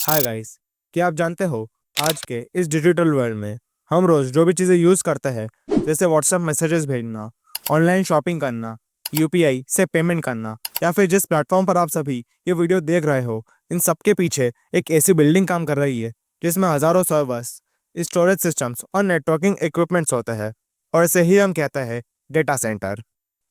Hi guys. क्या आप जानते हो, आज के इस डिजिटल वर्ल्ड में हम रोज जो भी चीज़ें यूज़ करते हैं, जैसे व्हाट्सएप मैसेजेस भेजना, ऑनलाइन शॉपिंग करना, यूपीआई से पेमेंट करना, या फिर जिस प्लेटफॉर्म पर आप सभी ये वीडियो देख रहे हो, इन सब के पीछे एक ऐसी बिल्डिंग काम कर रही है जिसमें हज़ारों सर्वर्स, स्टोरेज सिस्टम्स और नेटवर्किंग इक्विपमेंट्स होते हैं। और इसे ही हम कहते हैं डेटा सेंटर।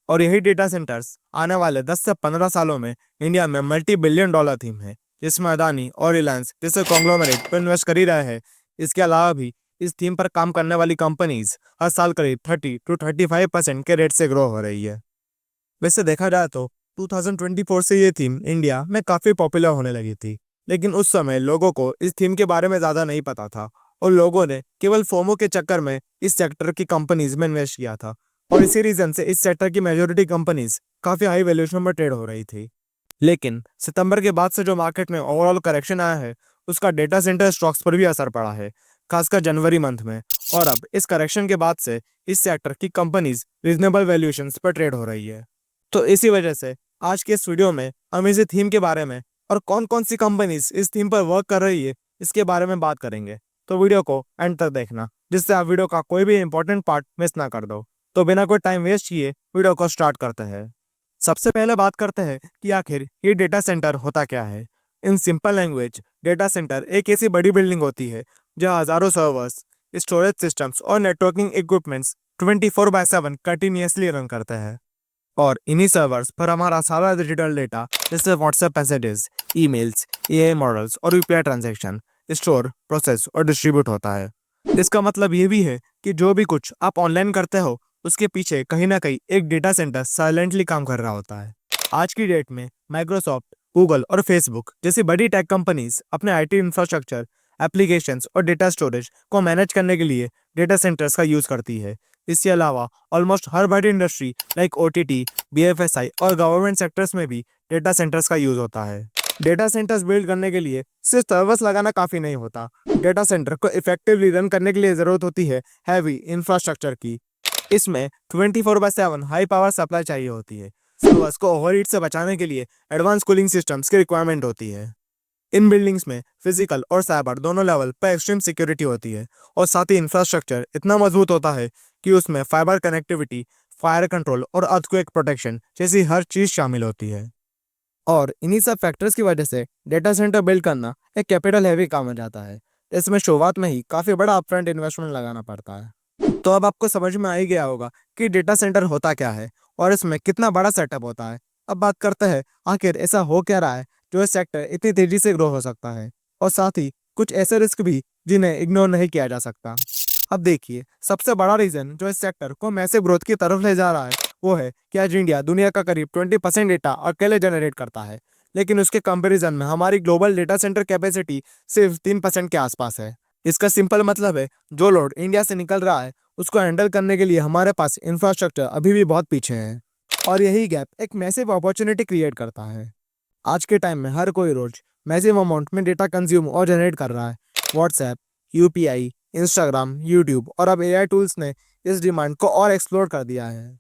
और यही डेटा सेंटर्स आने वाले 10 से 15 सालों में इंडिया में मल्टी बिलियन डॉलर थीम है, जिसमें अदानी और रिलायंस जैसे कॉन्ग्लोमरेट पर इन्वेस्ट कर ही रहे हैं। इसके अलावा भी इस थीम पर काम करने वाली कंपनीज हर साल करीब 30 to 35% के रेट से ग्रो हो रही है। वैसे देखा जाए तो 2024 से ये थीम इंडिया में काफ़ी पॉपुलर होने लगी थी, लेकिन उस समय लोगों को इस थीम के बारे में ज़्यादा नहीं पता था और लोगों ने केवल फोमो के चक्कर में इस सेक्टर की कंपनीज में इन्वेस्ट किया था। और इसी रीजन से इस सेक्टर की मेजोरिटी कंपनीज काफ़ी हाई वैल्यूएशन में ट्रेड हो रही थी। लेकिन सितंबर के बाद से जो मार्केट में ओवरऑल करेक्शन आया है, उसका डेटा सेंटर स्टॉक्स पर भी असर पड़ा है, खासकर जनवरी मंथ में। और अब इस करेक्शन के बाद से इस सेक्टर की कंपनीज रीजनेबल वैल्यूएशंस पर ट्रेड हो रही है। तो इसी वजह से आज के इस वीडियो में हम इस थीम के बारे में और कौन कौन सी कंपनीज इस थीम पर वर्क कर रही है, इसके बारे में बात करेंगे। तो वीडियो को एंड तक देखना, जिससे आप वीडियो का कोई भी इंपॉर्टेंट पार्ट मिस ना कर दो। तो बिना कोई टाइम वेस्ट किए वीडियो को स्टार्ट करते हैं। सबसे पहले बात करते हैं कि आखिर ये डेटा सेंटर होता क्या है। In simple language, data centre एक ऐसी बड़ी बिल्डिंग होती है जहाँ हजारों सर्वर्स, स्टोरेज सिस्टम्स और नेटवर्किंग इक्विपमेंट्स 24/7 कंटिन्यूसली रन करते हैं। और इन्हीं सर्वर्स पर हमारा सारा डिजिटल डेटा, जैसे WhatsApp messages, emails, AI models और यूपीआई ट्रांजैक्शन स्टोर, प्रोसेस और डिस्ट्रीब्यूट होता है। इसका मतलब ये भी है कि जो भी कुछ आप ऑनलाइन करते हो, उसके पीछे कहीं ना कहीं एक डेटा सेंटर साइलेंटली काम कर रहा होता है। आज की डेट में माइक्रोसॉफ्ट, गूगल और फेसबुक जैसी बड़ी टेक कंपनीज अपने आईटी इंफ्रास्ट्रक्चर, एप्लीकेशंस और डेटा स्टोरेज को मैनेज करने के लिए डेटा सेंटर्स का यूज करती है। इसके अलावा ऑलमोस्ट हर बड़ी इंडस्ट्री लाइक ओटीटी, बीएफएसआई और गवर्नमेंट सेक्टर्स में भी डेटा सेंटर्स का यूज होता है। डेटा सेंटर्स बिल्ड करने के लिए सिर्फ सर्वर्स लगाना काफी नहीं होता। डेटा सेंटर को इफेक्टिवली रन करने के लिए जरूरत होती है हैवी इंफ्रास्ट्रक्चर की। इसमें 24/7 हाई पावर सप्लाई चाहिए होती है। सर्वर्स को ओवरहीट से बचाने के लिए एडवांस कूलिंग सिस्टम्स की रिक्वायरमेंट होती है। इन बिल्डिंग्स में फिजिकल और साइबर दोनों लेवल पर एक्सट्रीम सिक्योरिटी होती है और साथ ही इंफ्रास्ट्रक्चर इतना मजबूत होता है कि उसमें फाइबर कनेक्टिविटी, फायर कंट्रोल और अर्थक्वेक प्रोटेक्शन जैसी हर चीज शामिल होती है। और इन्हीं सब फैक्टर्स की वजह से डेटा सेंटर बिल्ड करना एक कैपिटल हैवी काम हो जाता है। इसमें शुरुआत में ही काफी बड़ा अपफ्रंट इन्वेस्टमेंट लगाना पड़ता है। तो अब आपको समझ में आ ही गया होगा कि डेटा सेंटर होता क्या है और इसमें कितना बड़ा सेटअप होता है। अब बात करते हैं आखिर ऐसा हो क्या रहा है जो ये सेक्टर इतनी तेजी से ग्रो हो सकता है, और साथ ही कुछ ऐसे रिस्क भी जिन्हें इग्नोर नहीं किया जा सकता। अब देखिए, सबसे बड़ा रीजन जो इस सेक्टर को मैसिव ग्रोथ की तरफ ले जा रहा है, वो है कि आज इंडिया दुनिया का करीब 20% डेटा अकेले जनरेट करता है, लेकिन उसके कंपैरिजन में हमारी ग्लोबल डेटा सेंटर कैपेसिटी सिर्फ 3% के आसपास है। इसका सिंपल मतलब है, जो लोड इंडिया से निकल रहा है उसको हैंडल करने के लिए हमारे पास इंफ्रास्ट्रक्चर अभी भी बहुत पीछे है। और यही गैप एक मैसिव अपॉर्चुनिटी क्रिएट करता है। आज के टाइम में हर कोई रोज मैसिव अमाउंट में डेटा कंज्यूम और जनरेट कर रहा है। व्हाट्सएप, यूपीआई, इंस्टाग्राम, यूट्यूब और अब एआई टूल्स ने इस डिमांड को और एक्सप्लोर कर दिया है।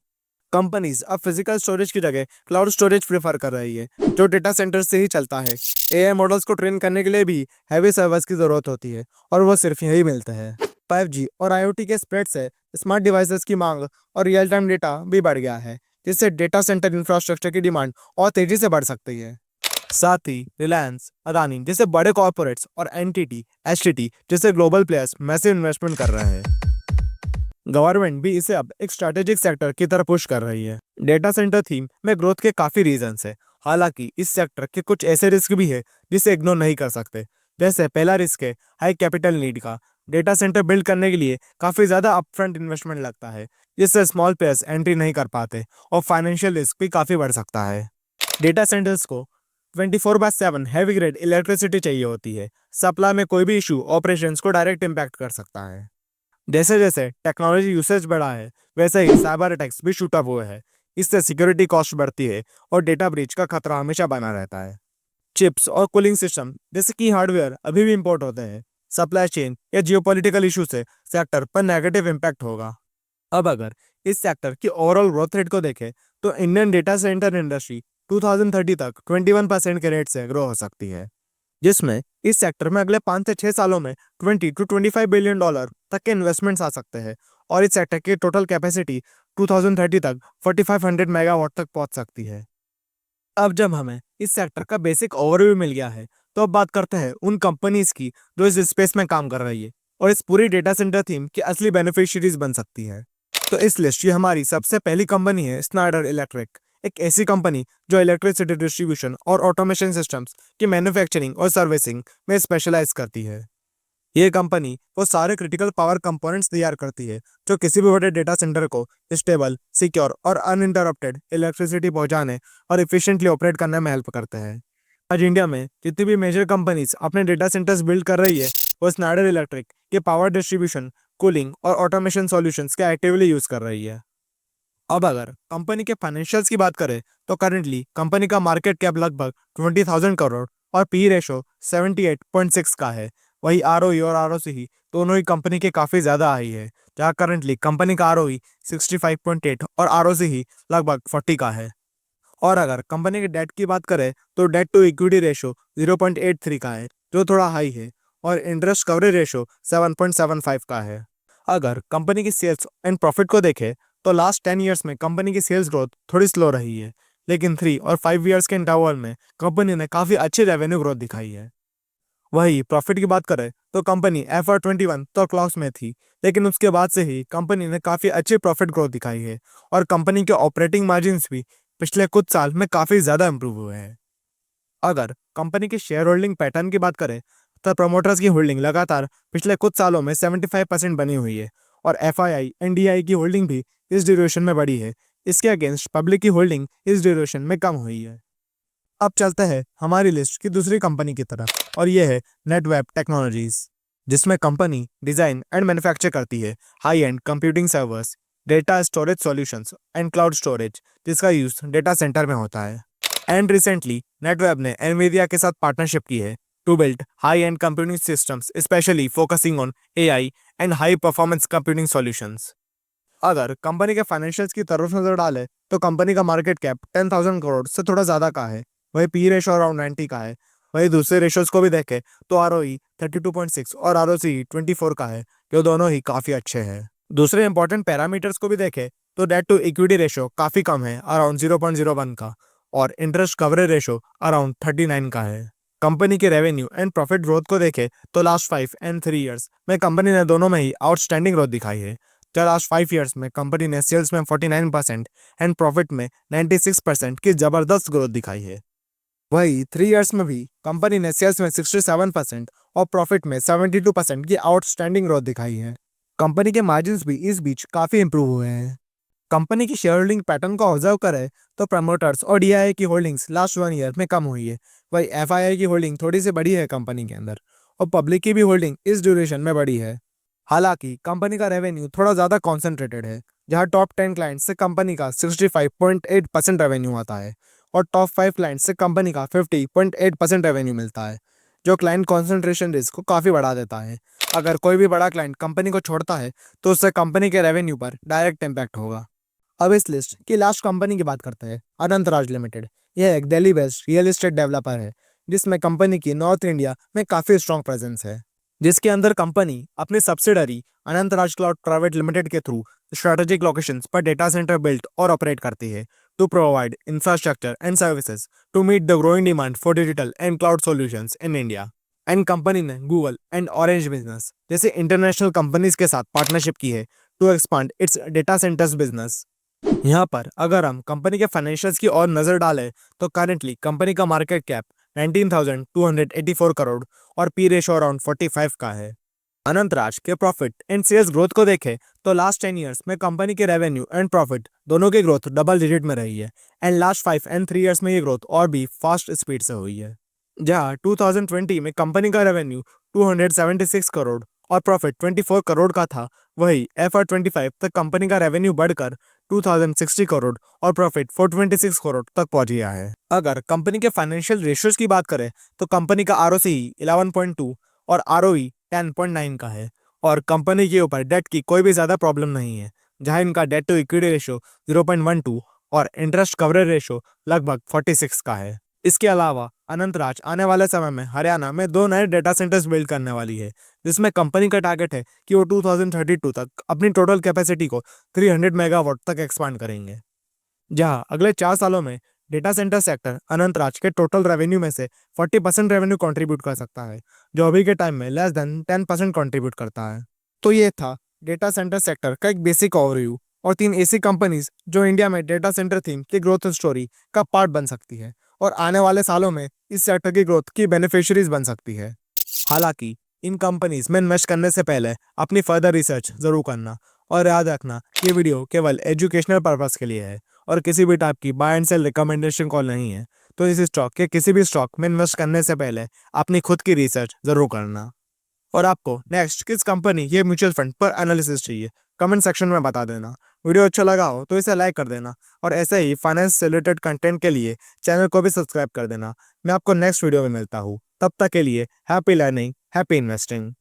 कंपनीज अब फिजिकल स्टोरेज की जगह क्लाउड स्टोरेज प्रेफर कर रही है, जो डेटा सेंटर से ही चलता है। एआई मॉडल्स को ट्रेन करने के लिए भी हैवी सर्वर्स की जरूरत होती है, और वो सिर्फ यही मिलते हैं। 5G और आईओटी के स्प्रेड से स्मार्ट डिवाइसेस की मांग और रियल टाइम डेटा भी बढ़ गया है, जिससे डेटा सेंटर इंफ्रास्ट्रक्चर की डिमांड और तेजी से बढ़ सकती है। साथ ही रिलायंस, अदानी जैसे बड़े कॉर्पोरेट्स और एनटीटी, एचटीटी जैसे ग्लोबल प्लेयर्स मैसिव इन्वेस्टमेंट कर रहे हैं। गवर्नमेंट भी इसे अब एक स्ट्रेटेजिक सेक्टर की तरफ पुश कर रही है। डेटा सेंटर थीम में ग्रोथ के काफी रीजंस है। हालांकि इस सेक्टर के कुछ ऐसे रिस्क भी है जिसे इग्नोर नहीं कर सकते। जैसे पहला रिस्क है हाई कैपिटल नीड का। डेटा सेंटर बिल्ड करने के लिए काफी ज्यादा अपफ्रंट इन्वेस्टमेंट लगता है, जिससे स्मॉल प्लेयर्स एंट्री नहीं कर पाते और फाइनेंशियल रिस्क भी काफी बढ़ सकता है। डेटा सेंटर्स को 24/7 हैवी ग्रेड इलेक्ट्रिसिटी चाहिए होती है। सप्लाई में कोई भी इशू ऑपरेशंस को डायरेक्ट इम्पैक्ट कर सकता है। जैसे जैसे टेक्नोलॉजी यूसेज बढ़ा है, वैसे ही साइबर अटैक्स भी शूट अप हुए हैं। इससे सिक्योरिटी कॉस्ट बढ़ती है और डेटा ब्रीच का खतरा हमेशा बना रहता है। चिप्स और कूलिंग सिस्टम जैसे कि हार्डवेयर अभी भी इंपोर्ट होते हैं। सप्लाई चेन या जियोपॉलिटिकल इशू से सेक्टर पर नेगेटिव इम्पैक्ट होगा। अब अगर इस सेक्टर की ओवरऑल ग्रोथ रेट को देखें, तो इंडियन डेटा सेंटर इंडस्ट्री 2030 तक 21% के रेट से ग्रो हो सकती है। जिसमें इस सेक्टर में अगले 5 से 6 सालों में 20 टू 25 बिलियन डॉलर तक के इन्वेस्टमेंट्स आ सकते हैं और इस सेक्टर की टोटल कैपेसिटी 2030 तक 4500 मेगावाट तक पहुंच सकती है। अब जब हमें इस सेक्टर का बेसिक ओवरव्यू मिल गया है, तो अब बात करते हैं उन कंपनीज की जो इस स्पेस में काम कर रही है और इस पूरी डेटा सेंटर थीम की असली बेनिफिशियरीज बन सकती है। तो इस लिस्ट की हमारी सबसे पहली कंपनी है स्नाइडर इलेक्ट्रिक, एक ऐसी कंपनी जो इलेक्ट्रिसिटी डिस्ट्रीब्यूशन और ऑटोमेशन सिस्टम्स की मैन्युफैक्चरिंग और सर्विसिंग में स्पेशलाइज करती है। ये कंपनी वो सारे क्रिटिकल पावर कंपोनेंट्स तैयार करती है जो किसी भी बड़े डेटा सेंटर को स्टेबल, सिक्योर और अनइंटरप्टेड इलेक्ट्रिसिटी पहुंचाने और इफिशिएंटली ऑपरेट करने में हेल्प करते हैं। आज इंडिया में जितनी भी मेजर कंपनीज अपने डेटा सेंटर्स बिल्ड कर रही है, वो स्नाइडर इलेक्ट्रिक के पावर डिस्ट्रीब्यूशन, कूलिंग और ऑटोमेशन सॉल्यूशंस के एक्टिवली यूज कर रही है। अब अगर कंपनी के फाइनेंशियल्स की बात करें, तो करंटली कंपनी का मार्केट कैप लगभग 20,000 करोड़ और पी रेशो 78.6 का है। वही आरओई और आरओसी दोनों ही कंपनी के काफी ज्यादा हाई है, जहां करंटली कंपनी का आरओई 65.8 और आरओसी लगभग 40 का है। और अगर कंपनी के डेट की बात करें, तो डेट टू इक्विटी रेशो 0.83 का है, जो थोड़ा हाई है, और इंटरेस्ट कवरेज रेशो 7.75 का है। अगर कंपनी की सेल्स एंड प्रॉफिट को देखें, तो लास्ट 10 ईयर्स में कंपनी की सेल्स ग्रोथ थोड़ी स्लो रही है, लेकिन 3 और 5 ईयर्स के इंटरवल में कंपनी ने काफी अच्छी रेवेन्यू ग्रोथ दिखाई है। वही प्रॉफिट की बात करें, तो कंपनी FY21 तो क्लॉस में थी, लेकिन उसके बाद से ही कंपनी ने काफी अच्छी प्रॉफिट ग्रोथ दिखाई है और कंपनी के ऑपरेटिंग मार्जिन्स भी पिछले कुछ साल में काफी ज्यादा इंप्रूव हुए हैं। अगर कंपनी की शेयर होल्डिंग पैटर्न की बात करें, तो प्रमोटर्स की होल्डिंग लगातार पिछले कुछ सालों में 75% बनी हुई है और FII एंड DI की होल्डिंग भी इस ड्यूरेशन में बढ़ी है। इसके अगेंस्ट पब्लिक की होल्डिंग इस ड्यूरेशन में कम हुई है। अब चलते हैं हमारी लिस्ट की दूसरी कंपनी की तरफ, और यह है नेटवेब टेक्नोलॉजीज, जिसमें कंपनी डिजाइन एंड मैन्युफैक्चर करती है high end computing servers, data storage solutions and cloud storage, जिसका यूज डेटा सेंटर में होता है। एंड रिसेंटली नेटवेब ने एनवीडिया के साथ पार्टनरशिप की है to build high end computing systems, specially focusing on AI and high performance computing solutions. अगर कंपनी के फाइनेंशियल्स की तरफ नजर डाले, तो कंपनी का मार्केट कैप 10,000 करोड़ से थोड़ा ज्यादा का है। वही पी रेशो अराउंड 90 का है। वही दूसरे रेशोज को भी देखें, तो आरओई 32.6 और आरओसी 24 का है, जो दोनों ही काफी अच्छे हैं। दूसरे इंपॉर्टेंट पैरामीटर्स को भी देखें, तो डेट टू इक्विटी रेशो काफी कम है, अराउंड 0.01 का, और इंटरेस्ट कवरेज रेशो अराउंड 39 का है। कंपनी के रेवेन्यू एंड प्रॉफिट ग्रोथ को देखें, तो लास्ट 5 एंड 3 ईयर्स में कंपनी ने दोनों में ही आउटस्टैंडिंग ग्रोथ दिखाई है। तो लास्ट 5 ईयर्स में कंपनी ने सेल्स में 49% एंड प्रॉफिट में 96% की जबरदस्त ग्रोथ दिखाई है। वही 3 ईयर्स में भी कंपनी ने सेल्स में 67% और प्रॉफिट में 72% की आउटस्टैंडिंग ग्रोथ दिखाई है। कंपनी के मार्जिन्स भी इस बीच काफी इंप्रूव हुए हैं। कंपनी की शेयर होल्डिंग पैटर्न को ऑब्जर्व करें, तो प्रमोटर्स और DI की होल्डिंग्स लास्ट 1 ईयर में कम हुई है। वही FII की होल्डिंग थोड़ी सी बढ़ी है कंपनी के अंदर, और पब्लिक की भी होल्डिंग इस ड्यूरेशन में बढ़ी है। हालांकि कंपनी का रेवेन्यू थोड़ा ज्यादा कॉन्सेंट्रेटेड है, जहां टॉप 10 क्लाइंट से कंपनी का 65.8% रेवेन्यू आता है और टॉप 5 क्लाइंट से कंपनी का 50.8% रेवेन्यू मिलता है, जो क्लाइंट कॉन्सेंट्रेशन रिस्क को काफी बढ़ा देता है। अगर कोई भी बड़ा क्लाइंट कंपनी को छोड़ता है, तो उससे कंपनी के रेवेन्यू पर डायरेक्ट इम्पैक्ट होगा। अब इस लिस्ट की लास्ट कंपनी की बात करते हैं, अनंतराज लिमिटेड। यह एक Delhi based real estate developer है, जिसमें कंपनी की नॉर्थ इंडिया में काफी स्ट्रॉन्ग प्रेजेंस है, जिसके अंदर कंपनी अपनी subsidiary Anantraj cloud private limited के थ्रू स्ट्रेटेजिक लोकेशंस पर डेटा सेंटर बिल्ड और ऑपरेट करती है to provide infrastructure and services to meet the growing demand for digital and cloud solutions in India. And company ने Google and Orange business जैसे international companies के साथ partnership की है to expand its data centres business. यहाँ पर अगर हम कंपनी के फाइनेंशियल्स की ओर नजर डालें, तो करेंटली कंपनी का मार्केट कैप 19,284 करोड़ और पी रेशो अराउंड 45 का है। अनंतराज के प्रॉफिट एंड सेल्स ग्रोथ को देखें, तो लास्ट 10 ईयर्स में कंपनी के रेवेन्यू एंड प्रॉफिट दोनों की ग्रोथ डबल डिजिट में रही है, एंड लास्ट 5 एंड 3 ईयर्स में ये ग्रोथ और भी फास्ट स्पीड से हुई है। जहां 2020 में कंपनी का रेवेन्यू 276 करोड़ और प्रॉफिट 24 करोड़ का था, वही FY25 तक कंपनी का रेवेन्यू बढ़कर 2060 करोड़ और प्रॉफिट 426 करोड़ तक पहुंच गया है। अगर कंपनी के फाइनेंशियल रेशियोज की बात करें, तो कंपनी का ROCE 11.2 और ROE 10.9 का है, और कंपनी के ऊपर डेट की कोई भी ज्यादा प्रॉब्लम नहीं है, जहां इनका डेट टू इक्विटी रेशो 0.12 और इंटरेस्ट कवरेज रेशो लगभग 46 का है। इसके अलावा अनंतराज आने वाले समय में हरियाणा में 2 नए डेटा सेंटर्स बिल्ड करने वाली है, जिसमें कंपनी का टारगेट है कि वो 2032 तक अपनी टोटल कैपेसिटी को 300 मेगावाट तक एक्सपांड करेंगे। जहां अगले 4 सालों में डेटा सेंटर सेक्टर अनंतराज के टोटल रेवेन्यू में से 40% रेवेन्यू कंट्रीब्यूट कर सकता है, जो अभी के टाइम में लेस देन 10% कंट्रीब्यूट करता है। तो ये था डेटा सेंटर सेक्टर का एक बेसिक ओवरव्यू और 3 ऐसी कंपनीज जो इंडिया में डेटा सेंटर थीम की ग्रोथ स्टोरी का पार्ट बन सकती है और आने वाले सालों में इस सेक्टर की ग्रोथ की बेनिफिशियरीज बन सकती है। हालांकि इन कंपनीज में इन्वेस्ट करने से पहले अपनी फर्दर रिसर्च जरूर करना और याद रखना कि ये वीडियो केवल एजुकेशनल पर्पस के लिए है और किसी भी टाइप की buy and sell recommendation call नहीं है। तो इस स्टॉक के किसी भी स्टॉक में इन्वेस्ट करने से पहले अपनी खुद की रिसर्च जरूर करना। और आपको नेक्स्ट किस कंपनी ये म्यूचुअल फंड पर एनालिसिस चाहिए, कमेंट सेक्शन में बता देना। वीडियो अच्छा लगा हो तो इसे लाइक कर देना और ऐसे ही फाइनेंस से रिलेटेड कंटेंट के लिए चैनल को भी सब्सक्राइब कर देना। मैं आपको नेक्स्ट वीडियो में मिलता हूँ, तब तक के लिए हैप्पी लर्निंग, हैप्पी इन्वेस्टिंग।